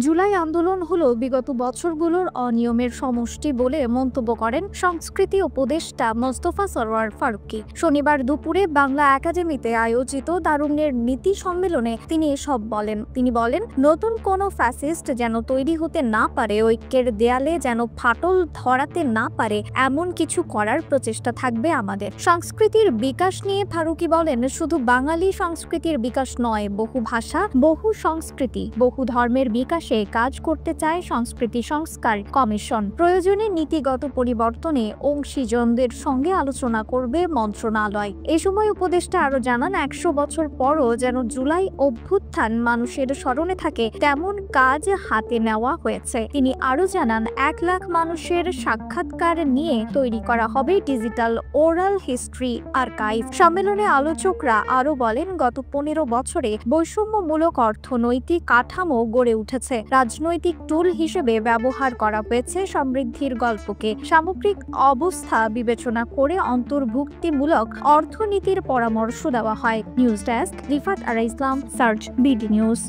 জুলাই আন্দোলন হলো বিগত বছরগুলোর অনিয়মের সমষ্টি বলে মন্তব্য করেন সংস্কৃতি উপদেষ্টা মোস্তফা সরোয়ার ফারুকী। শনিবার দুপুরে বাংলা একাডেমিতে আয়োজিত তারুণ্যের নীতি সম্মেলনে তিনি এসব বলেন। তিনি বলেন, নতুন কোনো ফ্যাসিস্ট যেন তৈরি হতে না পারে, ঐক্যের দেয়ালে যেন ফাটল ধরাতে না পারে, এমন কিছু করার প্রচেষ্টা থাকবে আমাদের। সংস্কৃতির বিকাশ নিয়ে ফারুকী বলেন, শুধু বাঙালি সংস্কৃতির বিকাশ নয়, বহু ভাষা, বহু সংস্কৃতি, বহু ধর্মের বিকাশে কাজ করতে চায় সংস্কৃতি সংস্কার কমিশন। প্রয়োজনে নীতিগত পরিবর্তনে অংশীজনদের সঙ্গে আলোচনা করবে মন্ত্রণালয়। এ সময় উপদেষ্টা আরো জানান, 100 বছর পরও যেন জুলাই অভ্যুত্থান মানুষের স্মরণে থাকে তেমন কাজ হাতে নেওয়া হয়েছে। তিনি আরো জানান, 1 লাখ মানুষের সাক্ষাৎকার নিয়ে তৈরি করা হবে ডিজিটাল ওরাল হিস্ট্রি আর্কাইভ। সম্মেলনে আলোচকরা আরো বলেন, গত 15 বছরে বৈষম্যমূলক অর্থনৈতিক কাঠামো গড়ে উঠেছে। রাজনৈতিক টুল হিসেবে ব্যবহার করা হয়েছে সমৃদ্ধির গল্পকে। সামগ্রিক অবস্থা বিবেচনা করে অন্তর্ভুক্তিমূলক অর্থনীতির পরামর্শ দেওয়া হয়। নিউজ ডেস্ক, রিফাত আরা ইসলাম, সার্চ, বিডি নিউজ।